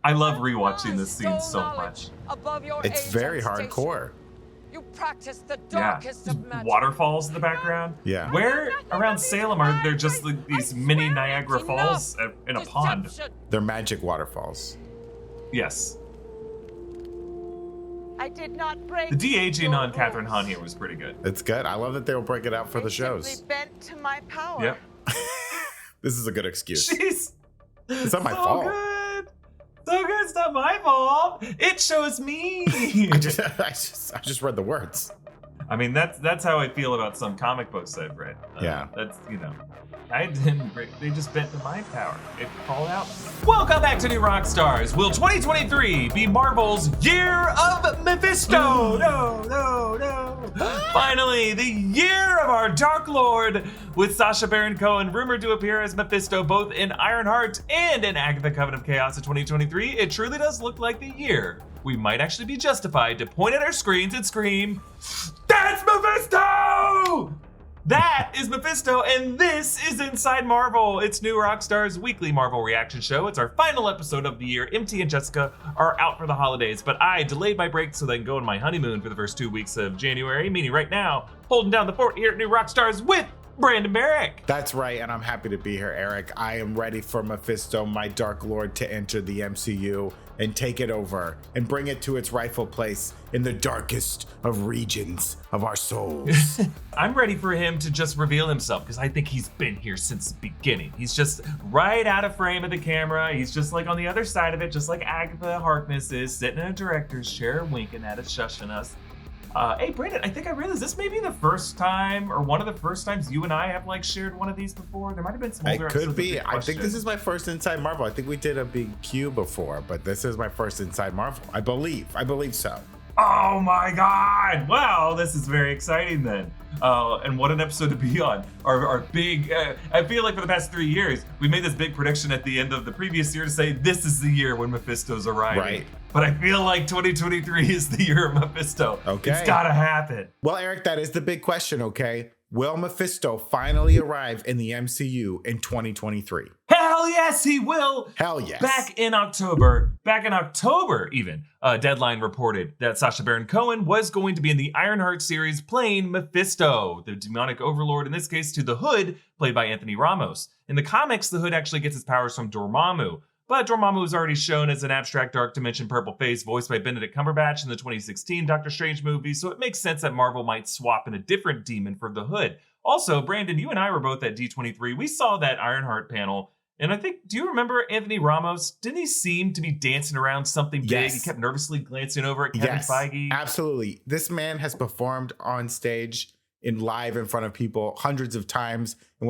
I love rewatching this scene so much. It's very hardcore. You practice the darkest of magic. Waterfalls in the background. Yeah. Where around Salem are there just like these mini Niagara Falls in a pond? They're magic waterfalls. Yes. I did not break The de-aging on Catherine Hahn here was pretty good. It's good. I love that they'll break it out for the shows. Simply bent to my power. Yep. This is a good excuse. Jeez. It's not my so fault. Good. So good. It's not my fault. It shows me. I just read the words. I mean, that's how I feel about some comic books I've read. Yeah. That's, I didn't break, they just bent to my power. It called out. Welcome back to New Rockstars. Will 2023 be Marvel's Year of Mephisto? No. Finally, the year of our Dark Lord, with Sacha Baron Cohen rumored to appear as Mephisto both in Ironheart and in Agatha Coven of Chaos of 2023. It truly does look like the year we might actually be justified to point at our screens and scream, "That's Mephisto!" That is Mephisto, and this is Inside Marvel. It's New Rockstars' weekly Marvel reaction show. It's our final episode of the year. MT and Jessica are out for the holidays, but I delayed my break so they can go on my honeymoon for the first 2 weeks of January, meaning right now, holding down the fort here at New Rockstars with Brandon Barrick. That's right, and I'm happy to be here, Eric. I am ready for Mephisto, my Dark Lord, to enter the MCU and take it over and bring it to its rightful place in the darkest of regions of our souls. I'm ready for him to just reveal himself because I think he's been here since the beginning. He's just right out of frame of the camera. He's just like on the other side of it, just like Agatha Harkness is, sitting in a director's chair, winking at us, shushing us. Hey, Brandon, I think I realized this may be the first time, or one of the first times you and I have like shared one of these before. There might have been some older episodes. It could be. I think this is my first Inside Marvel. I think we did a big Q before, but this is my first Inside Marvel. I believe so. Oh my God! Wow, this is very exciting then. And what an episode to be on. Our big, I feel like for the past 3 years, we made this big prediction at the end of the previous year to say this is the year when Mephisto's arriving. Right. But I feel like 2023 is the year of Mephisto. Okay. It's gotta happen. Well, Eric, that is the big question, okay? Will Mephisto finally arrive in the MCU in 2023? Hell yes, he will. Hell yes. Back in October even, Deadline reported that Sacha Baron Cohen was going to be in the Ironheart series playing Mephisto, the demonic overlord, in this case to the Hood, played by Anthony Ramos. In the comics, the Hood actually gets his powers from Dormammu, but Dormammu was already shown as an abstract dark dimension purple face voiced by Benedict Cumberbatch in the 2016 Doctor Strange movie, so it makes sense that Marvel might swap in a different demon for the Hood. Also, Brandon, you and I were both at D23. We saw that Ironheart panel, and I think, do you remember Anthony Ramos? Didn't he seem to be dancing around something big? Yes. He kept nervously glancing over at Kevin Feige. Absolutely. This man has performed on stage live in front of people hundreds of times in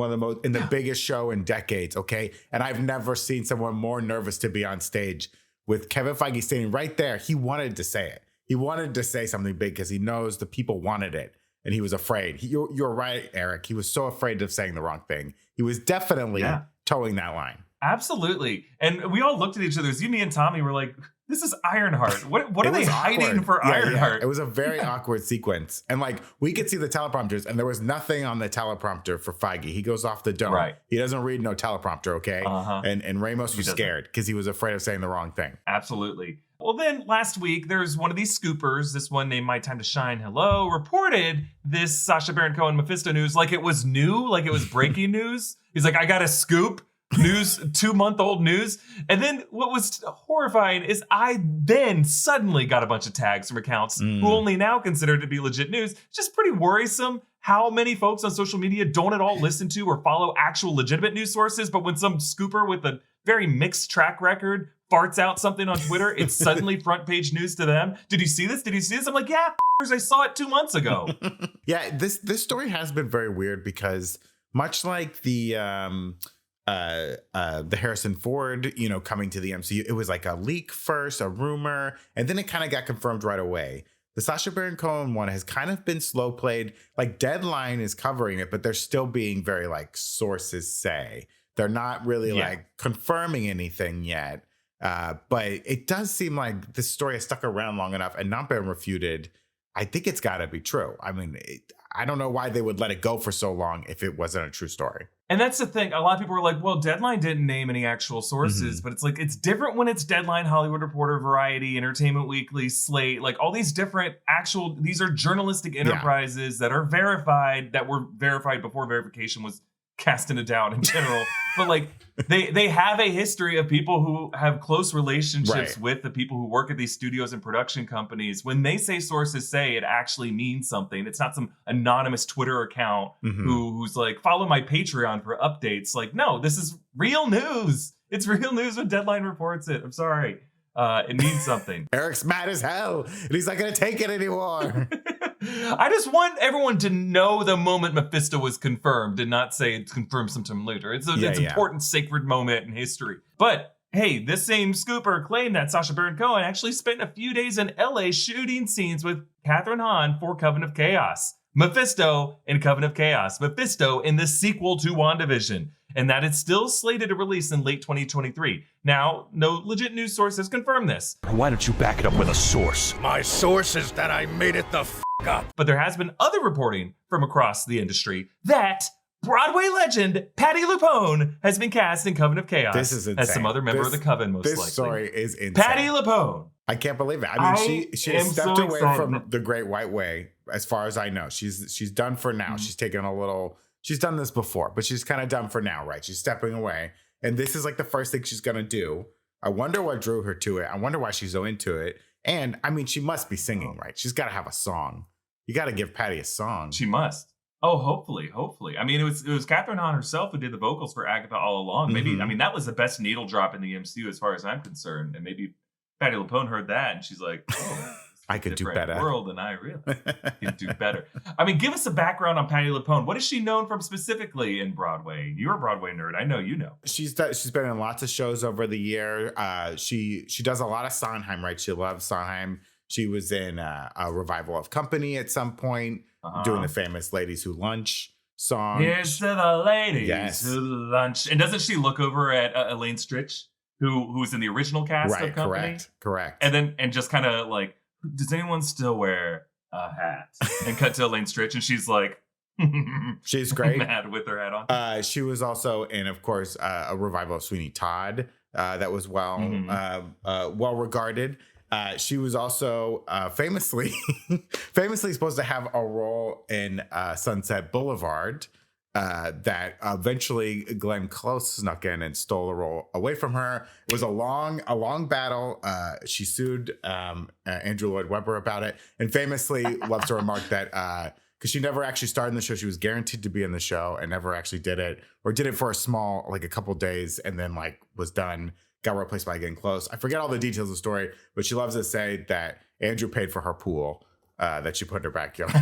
the biggest show in decades, okay? And I've never seen someone more nervous to be on stage. With Kevin Feige standing right there, he wanted to say it. He wanted to say something big because he knows the people wanted it, and he was afraid. You're right, Eric. He was so afraid of saying the wrong thing. He was definitely towing that line. Absolutely. And we all looked at each other. You, me, and Tommy were like, this is Ironheart. What are they hiding for Ironheart? Yeah. It was a very awkward sequence. And like, we could see the teleprompters, and there was nothing on the teleprompter for Feige. He goes off the dome. Right. He doesn't read no teleprompter, okay? And Ramos was scared because he was afraid of saying the wrong thing. Absolutely. Well, then last week, there's one of these scoopers, this one named My Time to Shine, hello, reported this Sacha Baron Cohen Mephisto news like it was new, like it was breaking news. He's like, I got a scoop. News, 2-month-old news. And then what was horrifying is I then suddenly got a bunch of tags from accounts who only now consider it to be legit news. It's just pretty worrisome how many folks on social media don't at all listen to or follow actual legitimate news sources. But when some scooper with a very mixed track record farts out something on Twitter, it's suddenly front page news to them. Did you see this? I'm like, yeah, I saw it 2 months ago. Yeah, this story has been very weird because much like the Harrison Ford, coming to the MCU, it was like a leak first, a rumor, and then it kind of got confirmed right away. The Sacha Baron Cohen one has kind of been slow played. Like Deadline is covering it, but they're still being very like sources say. They're not really like confirming anything yet. But it does seem like this story has stuck around long enough and not been refuted. I think it's got to be true. I mean, I don't know why they would let it go for so long if it wasn't a true story. And that's the thing. A lot of people were like, well, Deadline didn't name any actual sources, but it's like, it's different when it's Deadline, Hollywood Reporter, Variety, Entertainment Weekly, Slate, like all these different these are journalistic enterprises that are verified, that were verified before verification was cast into doubt in general. But like they have a history of people who have close relationships with the people who work at these studios and production companies. When they say sources say, it actually means something. It's not some anonymous Twitter account who's like, follow my Patreon for updates. Like, no, this is real news. It's real news when Deadline reports it. I'm sorry. It means something. Eric's mad as hell, and he's not going to take it anymore. I just want everyone to know the moment Mephisto was confirmed and not say it's confirmed sometime later. It's an important, sacred moment in history. But hey, this same scooper claimed that Sacha Baron Cohen actually spent a few days in LA shooting scenes with Catherine Hahn for Coven of Chaos. Mephisto in Coven of Chaos. Mephisto in the sequel to WandaVision. And that it's still slated to release in late 2023. Now, no legit news source has confirmed this. Why don't you back it up with a source? My source is that I made it the f*** up. But there has been other reporting from across the industry that Broadway legend Patti LuPone has been cast in Coven of Chaos. This is insane. As some other member of the Coven, most likely. This story is insane. Patti LuPone. I can't believe it. I mean, she has stepped away from the Great White Way, as far as I know. She's done for now. She's taken a little. She's done this before, but she's kind of done for now, right? She's stepping away, and this is like the first thing she's gonna do. I wonder what drew her to it. I wonder why she's so into it. And I mean, she must be singing, right? She's got to have a song. You got to give Patti a song. She must. Oh, hopefully. I mean, it was Catherine Hahn herself who did the vocals for Agatha all along. Maybe I mean that was the best needle drop in the MCU as far as I'm concerned, and maybe Patti LuPone heard that and she's like, oh, I could do better. World, and I really can do better. I mean, give us a background on Patti LuPone. What is she known from specifically in Broadway? You're a Broadway nerd. I know you know. She's been in lots of shows over the year. She does a lot of Sondheim, right? She loves Sondheim. She was in a revival of Company at some point, doing the famous "Ladies Who Lunch" song. Here's to the ladies who lunch. And doesn't she look over at Elaine Stritch, who's in the original cast of Company? Correct. And just kind of like, does anyone still wear a hat? And cut to Elaine Stritch, and she's like, she's great. Mad with her hat on. She was also in, of course, a revival of Sweeney Todd that was well regarded. She was also famously supposed to have a role in Sunset Boulevard that eventually Glenn Close snuck in and stole the role away from her. It was a long battle. She sued Andrew Lloyd Webber about it, and famously loves to remark that because she never actually starred in the show, she was guaranteed to be in the show and never actually did it, or did it for a couple days and then like was done. Got replaced by Glenn Close. I forget all the details of the story, but she loves to say that Andrew paid for her pool that she put in her backyard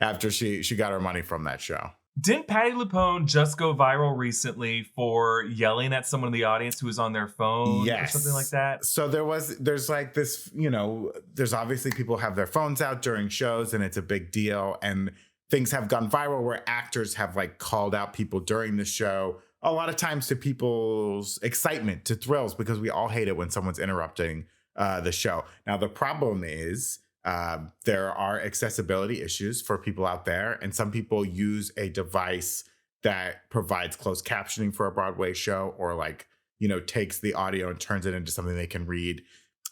after she got her money from that show. Didn't Patti LuPone just go viral recently for yelling at someone in the audience who was on their phone or something like that? So there's like this, there's obviously people have their phones out during shows and it's a big deal. And things have gone viral where actors have like called out people during the show, a lot of times to people's excitement, to thrills, because we all hate it when someone's interrupting the show. Now, the problem is there are accessibility issues for people out there, and some people use a device that provides closed captioning for a Broadway show, or takes the audio and turns it into something they can read.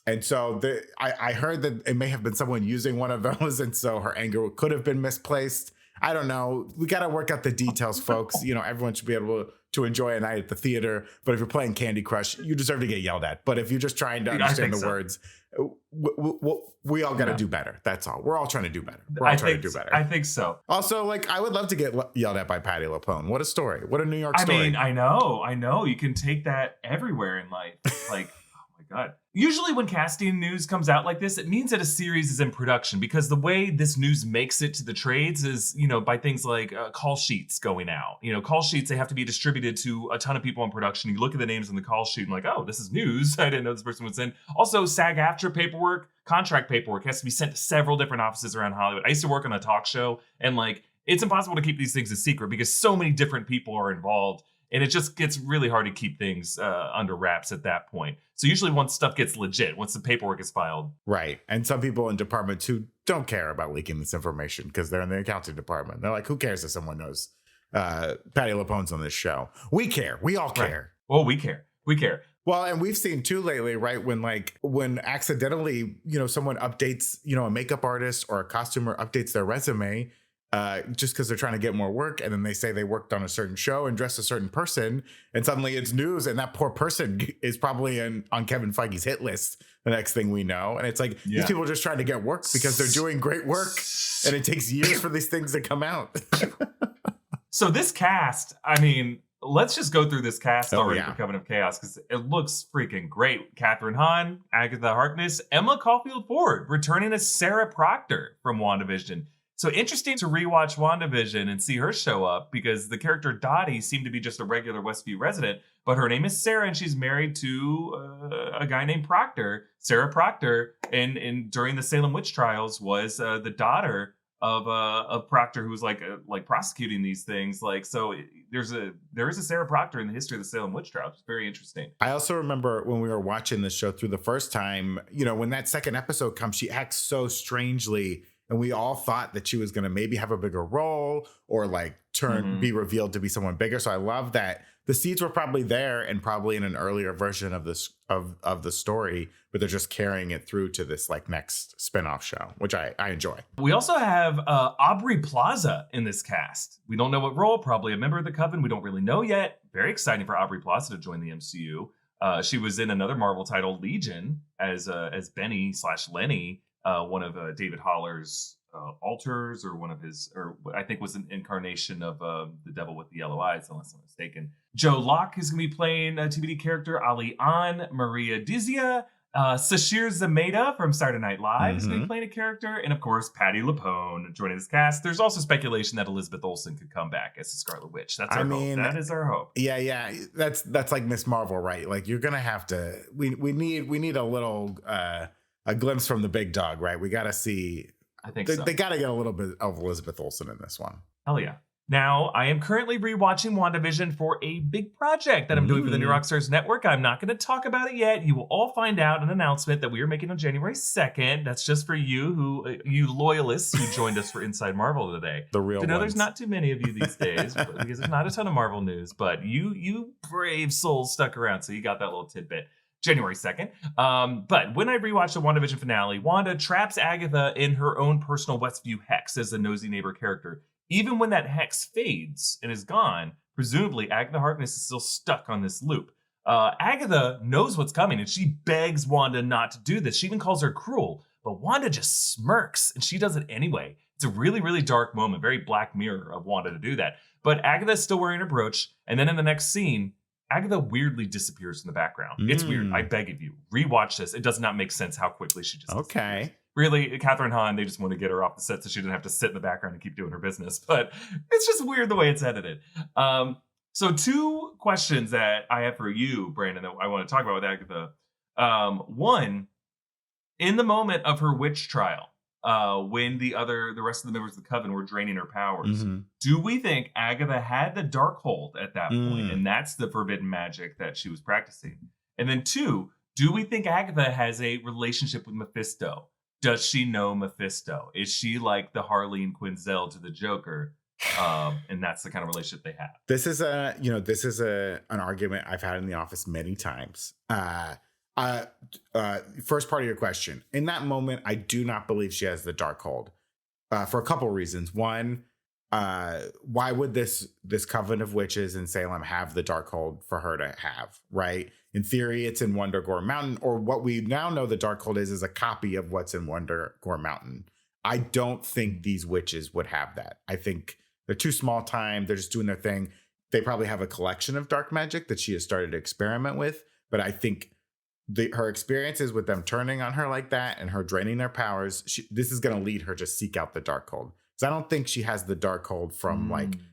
And so I heard that it may have been someone using one of those, and so her anger could have been misplaced. I don't know. We got to work out the details, folks. Everyone should be able to enjoy a night at the theater. But if you're playing Candy Crush, you deserve to get yelled at. But if you're just trying to understand the words, we all got to do better. That's all. We're all trying to do better. I think so. Also, I would love to get yelled at by Patti LuPone. What a story. What a New York story. I mean, I know. You can take that everywhere in life. Oh my God. Usually when casting news comes out like this, it means that a series is in production, because the way this news makes it to the trades is, by things like call sheets going out. Call sheets, they have to be distributed to a ton of people in production. You look at the names on the call sheet and like, oh, this is news. I didn't know this person was in. Also, SAG-AFTRA paperwork, contract paperwork has to be sent to several different offices around Hollywood. I used to work on a talk show, and it's impossible to keep these things a secret because so many different people are involved. And it just gets really hard to keep things under wraps at that point. So usually once stuff gets legit, once the paperwork is filed. Right. And some people in departments who don't care about leaking this information because they're in the accounting department. They're like, who cares if someone knows Patty LuPone's on this show. We care. We all care. Right. Well, we care. We care. Well, and we've seen too lately, right? When accidentally, someone updates, a makeup artist or a costumer updates their resume, just because they're trying to get more work, and then they say they worked on a certain show and dressed a certain person, and suddenly it's news, and that poor person is probably on Kevin Feige's hit list. The next thing we know, and it's like these people are just trying to get work because they're doing great work, and it takes years for these things to come out. So this cast, I mean. Let's just go through this cast already for Coven of Chaos because it looks freaking great. Catherine Hahn, Agatha Harkness, Emma Caulfield Ford returning as Sarah Proctor from WandaVision. So interesting to rewatch WandaVision and see her show up because the character Dottie seemed to be just a regular Westview resident, but her name is Sarah and she's married to a guy named Proctor, Sarah Proctor, and during the Salem witch trials was the daughter of Proctor, who was like prosecuting these things. There is a Sarah Proctor in the history of the Salem witch trials. It's very interesting. I also remember when we were watching this show through the first time, when that second episode comes, she acts so strangely, and we all thought that she was going to maybe have a bigger role or be revealed to be someone bigger. So I love that the seeds were probably there and probably in an earlier version of this of the story, but they're just carrying it through to this next spinoff show, which I enjoy. We also have Aubrey Plaza in this cast. We don't know what role, probably a member of the Coven. We don't really know yet. Very exciting for Aubrey Plaza to join the MCU. She was in another Marvel title, Legion, as Benny/Lenny, one of David Haller's alters, or one of his, or I think was an incarnation of the Devil with the Yellow Eyes, unless I'm mistaken. Joe Locke is going to be playing a TBD character. Ali An, Maria Dizia, Sashir Zameda from Saturday Night Live is going to be playing a character, and of course Patty LuPone joining this cast. There's also speculation that Elizabeth Olsen could come back as the Scarlet Witch. That's our hope. That is our hope. Yeah. That's like Miss Marvel, right? You're gonna have to. We need a little a glimpse from the big dog, right? We got to see. I think so. They got to get a little bit of Elizabeth Olsen in this one. Hell yeah. Now, I am currently rewatching WandaVision for a big project that I'm doing for the New Rockstars Network. I'm not going to talk about it yet. You will all find out an announcement that we are making on January 2nd. That's just for you loyalists who joined us for Inside Marvel today. The real ones. There's not too many of you these days because there's not a ton of Marvel news, but you brave souls stuck around, so you got that little tidbit. January 2nd. But when I rewatched the WandaVision finale, Wanda traps Agatha in her own personal Westview hex as a nosy neighbor character. Even when that hex fades and is gone, presumably Agatha Harkness is still stuck on this loop. Agatha knows what's coming and she begs Wanda not to do this. She even calls her cruel, but Wanda just smirks and she does it anyway. It's a really, really dark moment, very Black Mirror of Wanda to do that. But Agatha's still wearing her brooch, and then in the next scene, Agatha weirdly disappears in the background. It's weird. I beg of you, rewatch this. It does not make sense how quickly she just disappears. Really, Catherine Hahn, they just want to get her off the set so she doesn't have to sit in the background and keep doing her business. But it's just weird the way it's edited. So 2 questions that I have for you, Brandon, that I want to talk about with Agatha. One, in the moment of her witch trial, when the rest of the members of the Coven were draining her powers, do we think Agatha had the Darkhold at that point, and that's the forbidden magic that she was practicing? And then 2, do we think Agatha has a relationship with Mephisto? Does she know Mephisto? Is she like the Harleen Quinzel to the Joker? And that's the kind of relationship they have. This is an argument I've had in the office many times. First part of your question. In that moment, I do not believe she has the Darkhold for a couple reasons. One, why would this coven of witches in Salem have the Darkhold for her to have, right? In theory, it's in Wonder Gore Mountain, or what we now know the Darkhold is a copy of what's in Wonder Gore Mountain. I don't think these witches would have that. I think they're too small time. They're just doing their thing. They probably have a collection of dark magic that she has started to experiment with, but I think her experiences with them turning on her like that and her draining their powers, this is going to lead her to seek out the Darkhold. Because I don't think she has the Darkhold from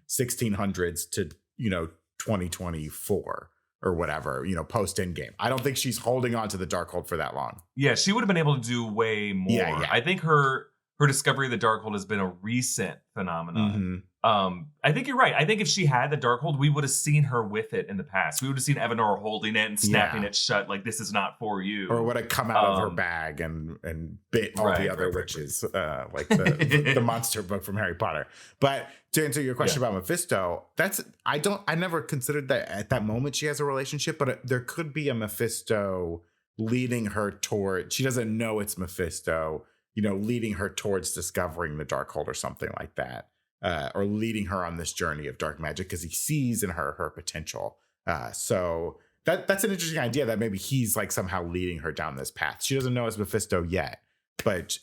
1600s to 2024 or whatever, post Endgame. I don't think she's holding on to the Darkhold for that long. Yeah, she would have been able to do way more. Yeah. I think her her discovery of the Darkhold has been a recent phenomenon. Mm-hmm. I think you're right. I think if she had the Darkhold, we would have seen her with it in the past. We would have seen Evanor holding it and snapping it shut, like this is not for you. Or would have come out of her bag and bit all the other witches, like the monster book from Harry Potter. But to answer your question about Mephisto, I never considered that at that moment she has a relationship, but there could be a Mephisto leading her toward, she doesn't know it's Mephisto, leading her towards discovering the Darkhold or something like that. Or leading her on this journey of dark magic because he sees in her potential. So that's an interesting idea that maybe he's like somehow leading her down this path. She doesn't know it's Mephisto yet, but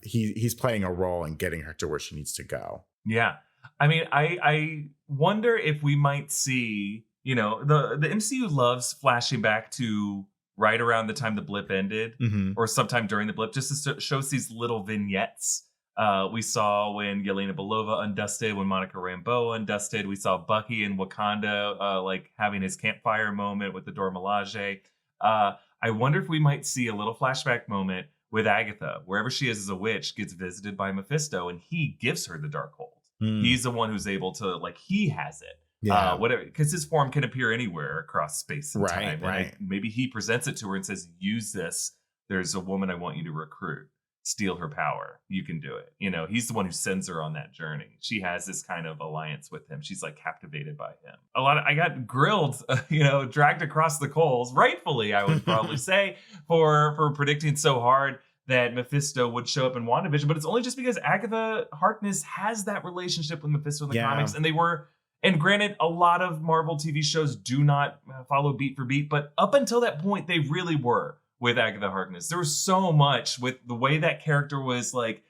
he's playing a role in getting her to where she needs to go. Yeah. I mean, I wonder if we might see, the MCU loves flashing back to right around the time the blip ended or sometime during the blip, just to show us these little vignettes. We saw when Yelena Belova undusted, when Monica Rambeau undusted. We saw Bucky in Wakanda, like having his campfire moment with the Dora Milaje. I wonder if we might see a little flashback moment with Agatha, wherever she is as a witch, gets visited by Mephisto, and he gives her the Darkhold. He's the one who's able to, like, he has it. Yeah, whatever, because his form can appear anywhere across space and time. Right. And maybe he presents it to her and says, "Use this. There's a woman I want you to recruit. Steal her power. You can do it." He's the one who sends her on that journey. She has this kind of alliance with him. She's like captivated by him. I got grilled, dragged across the coals, rightfully, I would probably say, for predicting so hard that Mephisto would show up in WandaVision. But it's only just because Agatha Harkness has that relationship with Mephisto in the comics, and granted, a lot of Marvel TV shows do not follow beat for beat, but up until that point, they really were. With Agatha Harkness, there was so much with the way that character was like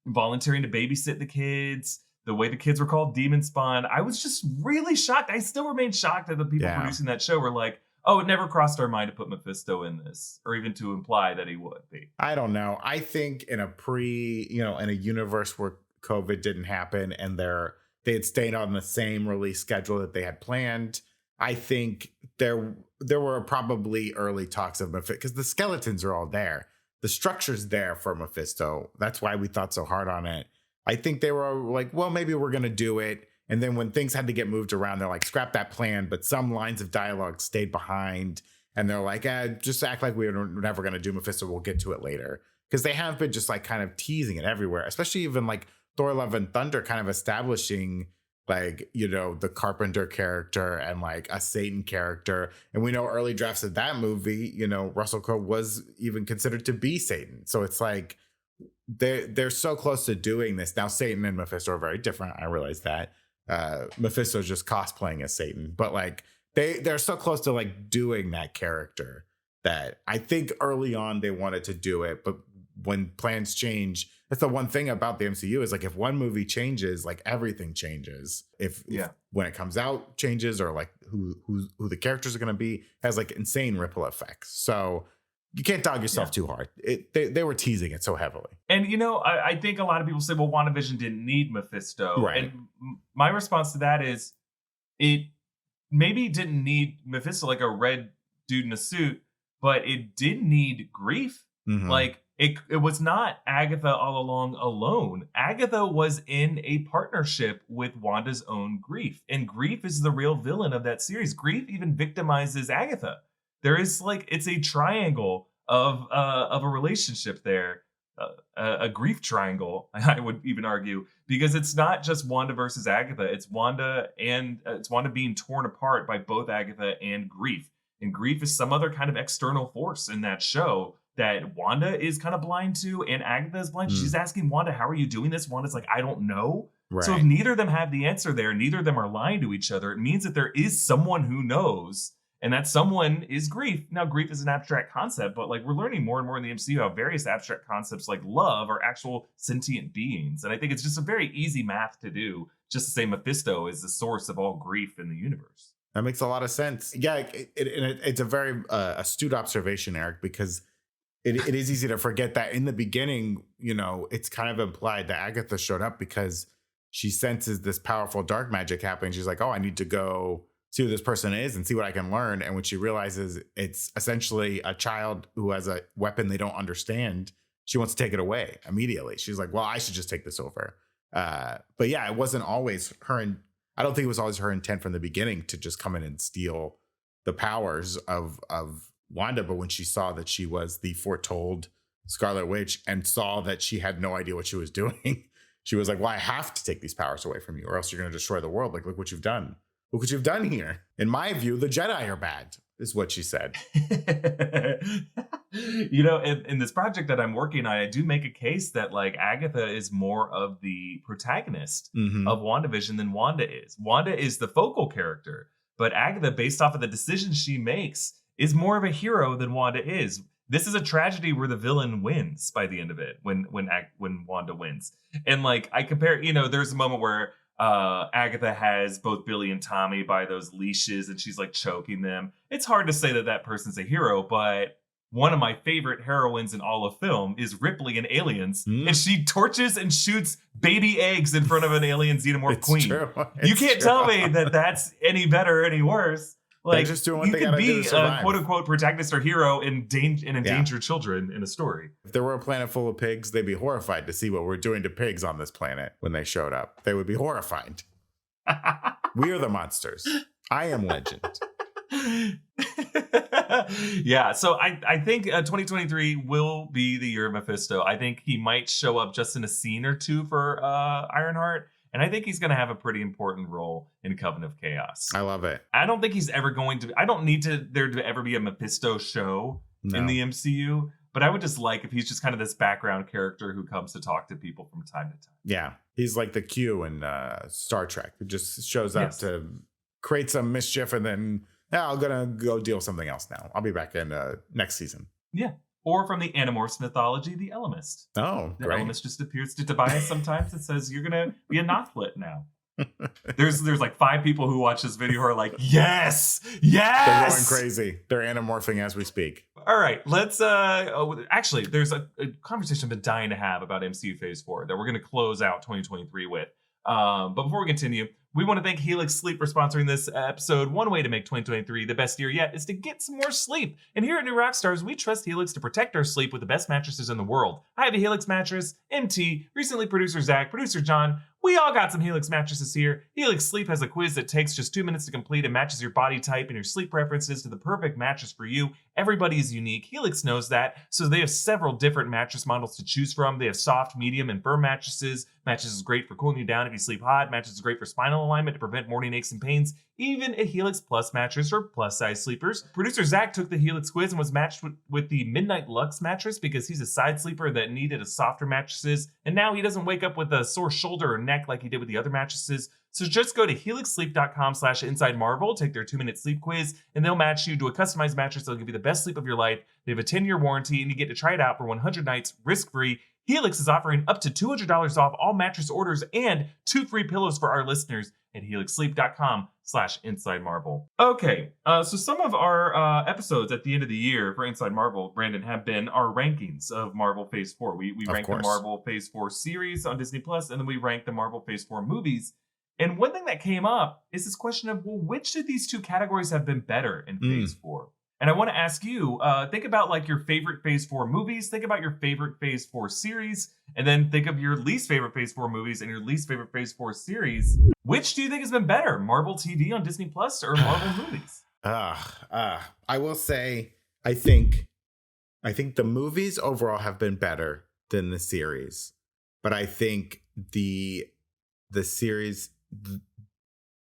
volunteering to babysit the kids, the way the kids were called demon spawn. I was just really shocked. I still remain shocked that the people producing that show were like, "Oh, it never crossed our mind to put Mephisto in this, or even to imply that he would be." I don't know. I think in a universe where COVID didn't happen and they had stayed on the same release schedule that they had planned, I think there were probably early talks of Mephisto because the skeletons are all there. The structure's there for Mephisto. That's why we thought so hard on it. I think they were like, well, maybe we're going to do it. And then when things had to get moved around, they're like, scrap that plan. But some lines of dialogue stayed behind. And they're like, just act like we're never going to do Mephisto. We'll get to it later. Because they have been just like kind of teasing it everywhere, especially even like Thor Love and Thunder kind of establishing like, the Carpenter character and like a Satan character. And we know early drafts of that movie, Russell Crowe was even considered to be Satan. So it's like they're so close to doing this. Now, Satan and Mephisto are very different. I realize that. Mephisto's just cosplaying as Satan. But like they're so close to like doing that character that I think early on they wanted to do it. But when plans change, that's the one thing about the MCU is like if one movie changes, like everything changes. If when it comes out changes, or like who the characters are going to be, has like insane ripple effects. So you can't dog yourself too hard. They were teasing it so heavily. And I think a lot of people say, well, WandaVision didn't need Mephisto. Right. And my response to that is it maybe didn't need Mephisto, like a red dude in a suit, but it did need grief. Like it was not Agatha all along alone. Agatha was in a partnership with Wanda's own grief. And grief is the real villain of that series. Grief even victimizes Agatha. There is like, it's a triangle of a relationship there. A grief triangle, I would even argue, because it's not just Wanda versus Agatha. It's Wanda being torn apart by both Agatha and grief. And grief is some other kind of external force in that show that Wanda is kind of blind to, and Agatha is blind. She's asking Wanda, "How are you doing this?" Wanda's like, "I don't know." Right. So if neither of them have the answer there, neither of them are lying to each other, it means that there is someone who knows, and that someone is grief. Now, grief is an abstract concept, but like we're learning more and more in the MCU how various abstract concepts like love are actual sentient beings. And I think it's just a very easy math to do, just to say Mephisto is the source of all grief in the universe. That makes a lot of sense. Yeah, it's a very astute observation, Eric, because it is easy to forget that in the beginning, it's kind of implied that Agatha showed up because she senses this powerful dark magic happening. She's like, oh, I need to go see who this person is and see what I can learn. And when she realizes it's essentially a child who has a weapon they don't understand, she wants to take it away immediately. She's like, well, I should just take this over. But yeah, it wasn't always I don't think it was always her intent from the beginning to just come in and steal the powers of Wanda. But when she saw that she was the foretold Scarlet Witch and saw that she had no idea what she was doing, she was like, well, I have to take these powers away from you or else you're going to destroy the world. Like, look what you've done. Look what you've done here. In my view, the Jedi are bad, is what she said. You know, in this project that I'm working on, I do make a case that like Agatha is more of the protagonist of WandaVision than Wanda is. Wanda is the focal character, but Agatha, based off of the decisions she makes, is more of a hero than Wanda is. This is a tragedy where the villain wins by the end of it when Wanda wins. And like I compare, you know, there's a moment where Agatha has both Billy and Tommy by those leashes and she's like choking them. It's hard to say that that person's a hero, but one of my favorite heroines in all of film is Ripley in Aliens, and she torches and shoots baby eggs in front of an alien xenomorph queen. You can't tell me that that's any better or any worse. Like, they're just doing what you they could gotta do be to survive. a quote-unquote protagonist or hero and endanger children in a story. If there were a planet full of pigs, they'd be horrified to see what we're doing to pigs on this planet when they showed up. They would be horrified. We are the monsters. I am Legend. Yeah, so I think 2023 will be the year of Mephisto. I think he might show up just in a scene or two for Ironheart. And I think he's going to have a pretty important role in Coven of Chaos. I love it. I don't think he's ever going to... I don't need there to ever be a Mephisto show in the MCU. But I would just like if he's just kind of this background character who comes to talk to people from time to time. Yeah. He's like the Q in Star Trek, who just shows up to create some mischief and then, I'm going to go deal with something else now. I'll be back in next season. Yeah. Or from the Animorphs mythology, the Ellimist. Oh, the great. Ellimist just appears to Tobias sometimes and says, you're going to be a Nothlit now. There's like 5 people who watch this video who are like, yes! They're going crazy. They're anamorphing as we speak. All right, let's actually, there's a conversation I've been dying to have about MCU Phase 4 that we're going to close out 2023 with. But before we continue, we want to thank Helix Sleep for sponsoring this episode. One way to make 2023 the best year yet is to get some more sleep. And here at New Rockstars, we trust Helix to protect our sleep with the best mattresses in the world. I have a Helix mattress, MT, recently producer Zach, producer John. We all got some Helix mattresses here. Helix Sleep has a quiz that takes just 2 minutes to complete and matches your body type and your sleep preferences to the perfect mattress for you. Everybody is unique. Helix knows that, so they have several different mattress models to choose from. They have soft, medium, and firm mattresses. Mattress is great for cooling you down if you sleep hot. Mattress is great for spinal alignment to prevent morning aches and pains. Even a Helix Plus mattress for plus-size sleepers. Producer Zach took the Helix quiz and was matched with the Midnight Lux mattress because he's a side sleeper that needed a softer mattresses, and now he doesn't wake up with a sore shoulder or neck like he did with the other mattresses. So just go to helixsleep.com/InsideMarvel, take their 2-minute sleep quiz, and they'll match you to a customized mattress that'll give you the best sleep of your life. They have a 10-year warranty, and you get to try it out for 100 nights risk-free. Helix is offering up to $200 off all mattress orders and 2 free pillows for our listeners at helixsleep.com/InsideMarvel. Okay, so some of our episodes at the end of the year for Inside Marvel, Brandon, have been our rankings of Marvel Phase 4. We rank the Marvel Phase 4 series on Disney Plus, and then we rank the Marvel Phase 4 movies. And one thing that came up is this question of, well, which of these 2 categories have been better in Phase 4? And I want to ask you, think about like your favorite Phase 4 movies, think about your favorite Phase 4 series, and then think of your least favorite Phase 4 movies and your least favorite Phase 4 series. Which do you think has been better, Marvel TV on Disney Plus or Marvel movies? I will say, I think the movies overall have been better than the series, but I think the series,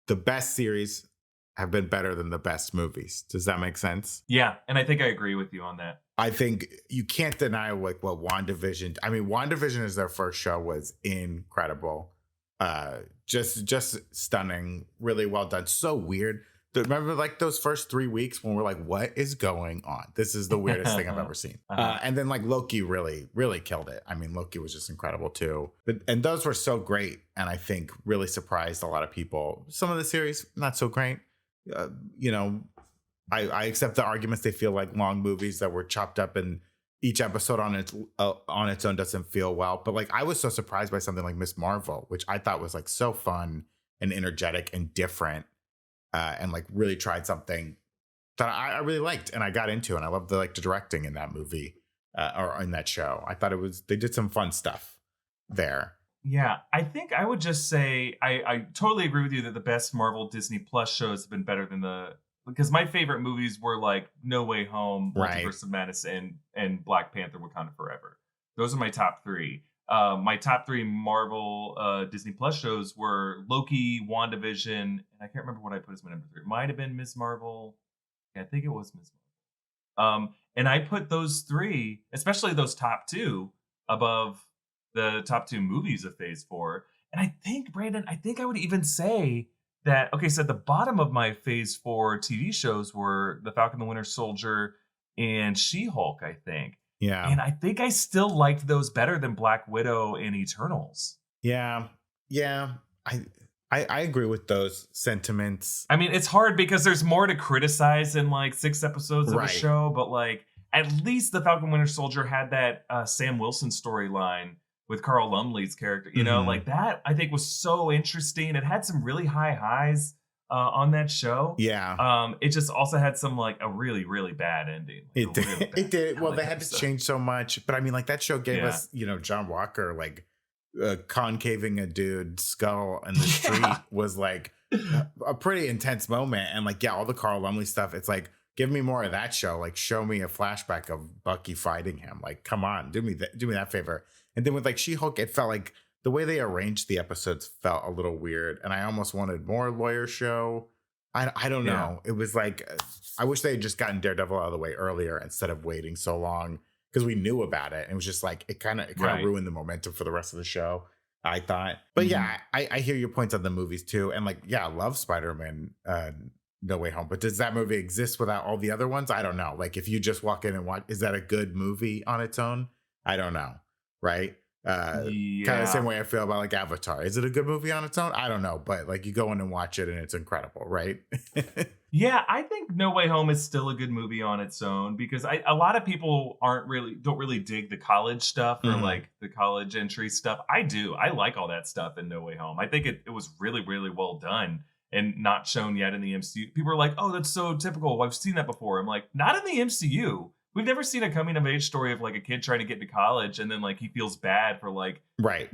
the best series have been better than the best movies. Does that make sense? Yeah, and I think I agree with you on that. I think you can't deny like what WandaVision. I mean, WandaVision as their first show was incredible. Just stunning, really well done. So weird. Remember like those first 3 weeks when we're like, what is going on? This is the weirdest thing I've ever seen. And then like Loki really, really killed it. I mean, Loki was just incredible too. And those were so great. And I think really surprised a lot of people. Some of the series, not so great. I accept the arguments. They feel like long movies that were chopped up and each episode on its own doesn't feel well. But like I was so surprised by something like Miss Marvel, which I thought was like so fun and energetic and different, and like really tried something that I really liked and I got into, and I loved the directing in that movie. or in that show. I thought they did some fun stuff there. Yeah, I think I would just say I totally agree with you that the best Marvel Disney Plus shows have been better than because my favorite movies were like No Way Home, Multiverse of Madness, and Black Panther: Wakanda Forever. Those are my top three. My top three Marvel Disney Plus shows were Loki, WandaVision, and I can't remember what I put as my number three. It might have been Ms. Marvel. Yeah, I think it was Ms. Marvel. And I put those three, especially those top two, above the top two movies of Phase 4. And I think, Brandon, I would even say that, okay, so at the bottom of my Phase 4 TV shows were The Falcon, the Winter Soldier, and She-Hulk, I think. Yeah. And I think I still liked those better than Black Widow and Eternals. Yeah. I agree with those sentiments. I mean, it's hard because there's more to criticize in like 6 episodes of a show, but like at least The Falcon Winter Soldier had that Sam Wilson storyline with Carl Lumley's character, you know, like that I think was so interesting. It had some really high highs on that show. Yeah. It just also had some like a really, really bad ending. Like, it did. Well, they had to change so much, but I mean, like that show gave us, you know, John Walker, like concaving a dude's skull in the street was like a pretty intense moment. And like, all the Carl Lumley stuff, it's like, give me more of that show. Like, show me a flashback of Bucky fighting him. Like, come on, do me that favor. And then with like She-Hulk, it felt like the way they arranged the episodes felt a little weird. And I almost wanted more lawyer show. I don't know. It was like, I wish they had just gotten Daredevil out of the way earlier instead of waiting so long, because we knew about it. And it was just like, it kind of ruined the momentum for the rest of the show, I thought. But yeah, I hear your points on the movies too. And like, I love Spider-Man No Way Home. But does that movie exist without all the other ones? I don't know. Like, if you just walk in and watch, is that a good movie on its own? I don't know. Right? Kind of the same way I feel about like Avatar. Is it a good movie on its own? I don't know. But like, you go in and watch it and it's incredible, right? Yeah, I think No Way Home is still a good movie on its own, because a lot of people don't really dig the college stuff or like the college entry stuff. I do. I like all that stuff in No Way Home. I think it was really, really well done and not shown yet in the MCU. People are like, oh, that's so typical. I've seen that before. I'm like, not in the MCU. We've never seen a coming of age story of like a kid trying to get to college and then like he feels bad for like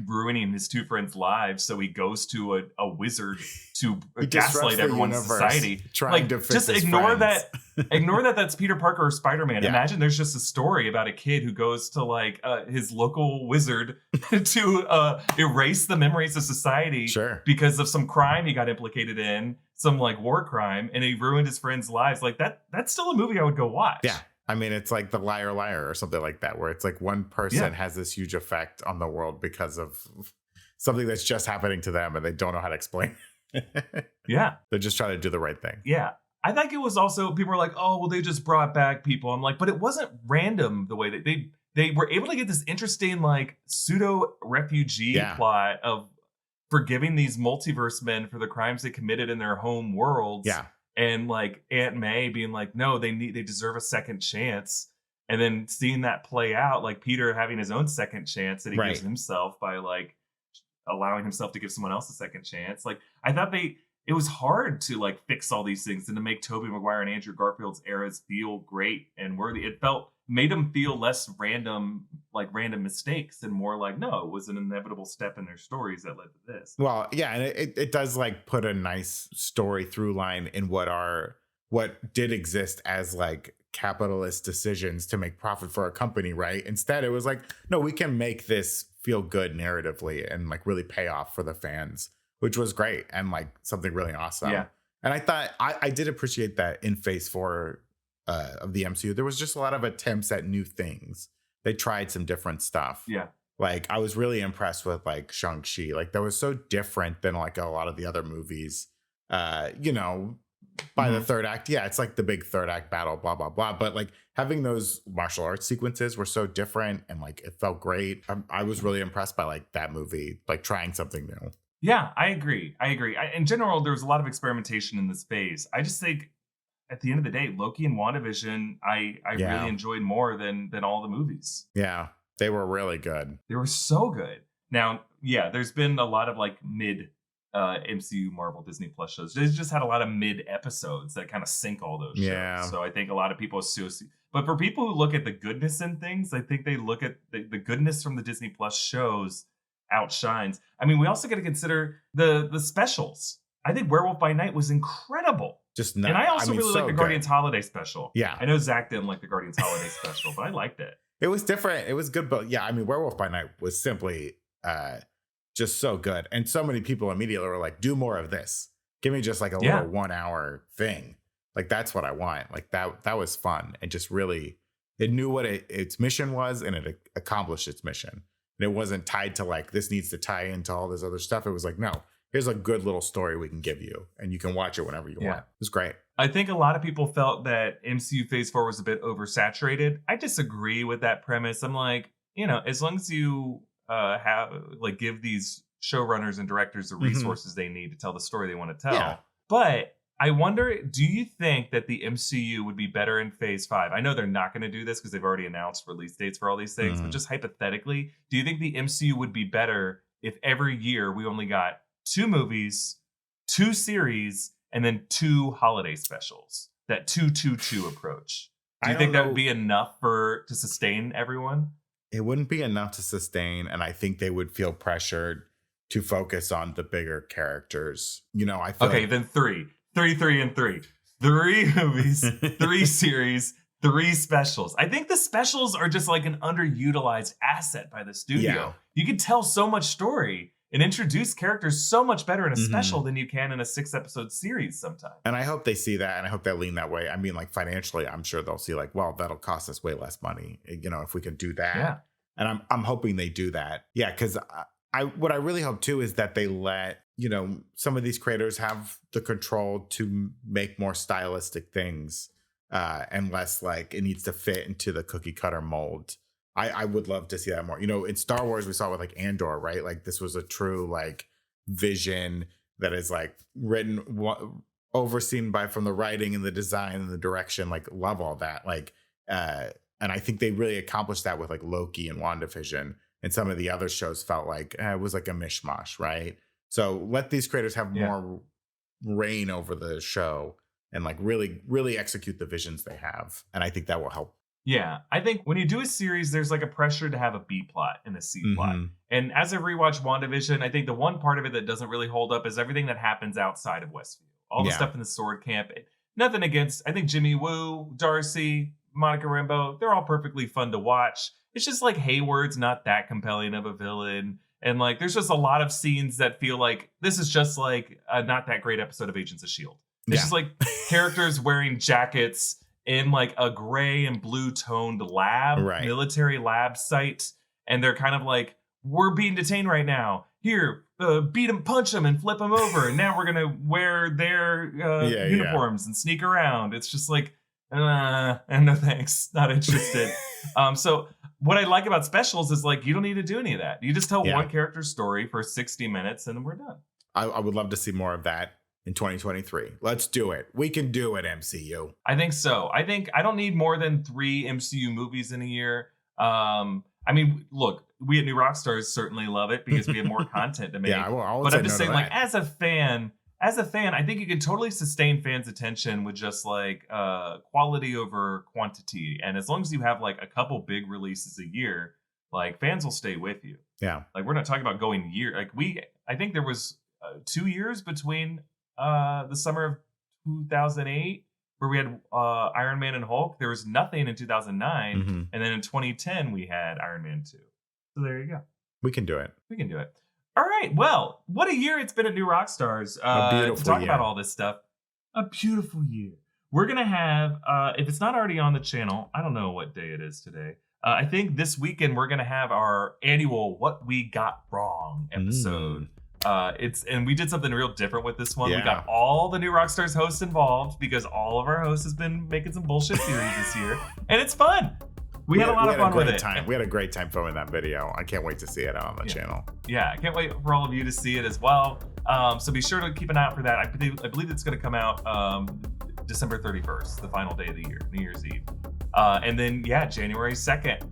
ruining his two friends' lives, so he goes to a wizard to gaslight everyone's society. Trying to fix just ignore that. Ignore that. That's Peter Parker or Spider-Man. Imagine there's just a story about a kid who goes to like his local wizard to erase the memories of society because of some crime he got implicated in, some like war crime, and he ruined his friends' lives. Like that's still a movie I would go watch. Yeah. I mean, it's like The Liar Liar or something like that, where it's like one person has this huge effect on the world because of something that's just happening to them and they don't know how to explain. Yeah. They're just trying to do the right thing. Yeah. I think it was also, people were like, oh, well, they just brought back people. I'm like, but it wasn't random the way that they were able to get this interesting, like, pseudo refugee plot of forgiving these multiverse men for the crimes they committed in their home worlds. Yeah. And like Aunt May being like, no, they deserve a second chance. And then seeing that play out, like Peter having his own second chance that he gives himself by like allowing himself to give someone else a second chance. Like, I thought it was hard to like fix all these things and to make Tobey Maguire and Andrew Garfield's eras feel great and worthy. It made them feel less random mistakes and more like, no, it was an inevitable step in their stories that led to this. Well, yeah, and it does like put a nice story through line in what did exist as like capitalist decisions to make profit for a company, right? Instead, it was like, no, we can make this feel good narratively and like really pay off for the fans, which was great and like something really awesome. Yeah. And I thought I did appreciate that in Phase 4 of the MCU, there was just a lot of attempts at new things. They tried some different stuff. Yeah. Like, I was really impressed with like Shang-Chi. Like, that was so different than like a lot of the other movies. You know, by the third act, it's like the big third act battle, blah, blah, blah. But like having those martial arts sequences were so different and like it felt great. I was really impressed by like that movie, like trying something new. Yeah, I agree. In general, there was a lot of experimentation in this phase. I just think at the end of the day, Loki and WandaVision, I really enjoyed more than all the movies. Yeah, they were really good. They were so good. Now, there's been a lot of like mid MCU, Marvel, Disney Plus shows. They just had a lot of mid episodes that kind of sink all those shows. Yeah. So I think a lot of people associate. But for people who look at the goodness in things, I think they look at the goodness from the Disney Plus shows outshines. I mean, we also got to consider the specials. I think Werewolf by Night was incredible. And I also really like the good. Guardians Holiday special. Yeah. I know Zach didn't like the Guardians Holiday special, but I liked it. It was different. It was good, but yeah, I mean, Werewolf by Night was simply just so good. And so many people immediately were like, do more of this. Give me just like a little 1 hour thing. Like, that's what I want. Like that was fun. And just really, it knew what its mission was, and it accomplished its mission. And it wasn't tied to like, this needs to tie into all this other stuff. It was like, no, here's a good little story we can give you, and you can watch it whenever you want. It was great. I think a lot of people felt that MCU Phase 4 was a bit oversaturated. I disagree with that premise. I'm like, as long as you give these showrunners and directors the resources they need to tell the story they want to tell. Yeah. But I wonder, do you think that the MCU would be better in Phase 5? I know they're not going to do this because they've already announced release dates for all these things, but just hypothetically, do you think the MCU would be better if every year we only got 2 movies, 2 series, and then 2 holiday specials? That 2-2-2 approach. Do you think that would be enough to sustain everyone? It wouldn't be enough to sustain, and I think they would feel pressured to focus on the bigger characters. I feel then 3, 3, 3. 3 movies, 3 series, 3 specials. I think the specials are just like an underutilized asset by the studio. Yeah. You could tell so much story and introduce characters so much better in a special than you can in a 6-episode series sometimes. And I hope they see that, and I hope they lean that way. I mean, like, financially, I'm sure they'll see like, well, that'll cost us way less money, if we could do that. Yeah. And I'm hoping they do that. Yeah, because what I really hope too is that they let some of these creators have the control to make more stylistic things, and less like it needs to fit into the cookie cutter mold. I would love to see that more. In Star Wars, we saw with like Andor, right? Like, this was a true like vision that is like written, overseen from the writing and the design and the direction. Like, love all that. Like, and I think they really accomplished that with like Loki and WandaVision, and some of the other shows felt like it was like a mishmash, right? So let these creators have more reign over the show and like really, really execute the visions they have. And I think that will help. Yeah, I think when you do a series, there's like a pressure to have a B plot and a C plot. And as I rewatched WandaVision, I think the one part of it that doesn't really hold up is everything that happens outside of Westview. All the stuff in the sword camp. Nothing against, I think Jimmy Woo, Darcy, Monica Rambeau, they're all perfectly fun to watch. It's just like Hayward's not that compelling of a villain. And like, there's just a lot of scenes that feel like this is just like a not that great episode of Agents of S.H.I.E.L.D. It's just like characters wearing jackets in like a gray and blue toned military lab site. And they're kind of like, we're being detained right now. Here, beat them, punch them, and flip them over. And now we're going to wear their uniforms and sneak around. It's just like, and no thanks, not interested. So what I like about specials is like, you don't need to do any of that. You just tell one character's story for 60 minutes and then we're done. I would love to see more of that in 2023. Let's do it. We can do it, MCU. I think so. I think I don't need more than 3 MCU movies in a year. I mean, look, we at New Rockstars certainly love it because we have more content to make. But I'm just saying, like, as a fan, I think you can totally sustain fans' attention with just like quality over quantity. And as long as you have like a couple big releases a year, like fans will stay with you. Yeah. Like, we're not talking about going year. Like, I think there was 2 years between the summer of 2008 where we had Iron Man and Hulk. There was nothing in 2009. And then in 2010 we had Iron Man 2. So there you go. We can do it. All right. Well, what a year it's been at New Rockstars to talk about all this stuff. A beautiful year. We're going to have, if it's not already on the channel, I don't know what day it is today. I think this weekend we're going to have our annual What We Got Wrong episode. And we did something real different with this one. We got all the New Rockstars hosts involved because all of our hosts has been making some bullshit theories this year, and it's fun. We had a lot of fun with it. We had a great time filming that video. I can't wait to see it on the channel. Yeah, I can't wait for all of you to see it as well. So be sure to keep an eye out for that. I believe it's going to come out December 31st, the final day of the year, New Year's Eve. And then, January 2nd.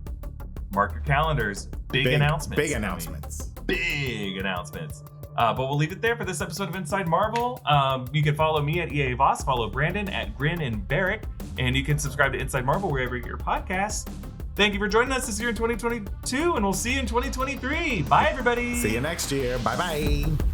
Mark your calendars. Big announcements. Big announcements. Big announcements. But we'll leave it there for this episode of Inside Marvel. You can follow me at EA Voss, follow Brandon at Grin and Barrick, and you can subscribe to Inside Marvel wherever you get your podcasts. Thank you for joining us this year in 2022, and we'll see you in 2023. Bye, everybody. See you next year. Bye-bye.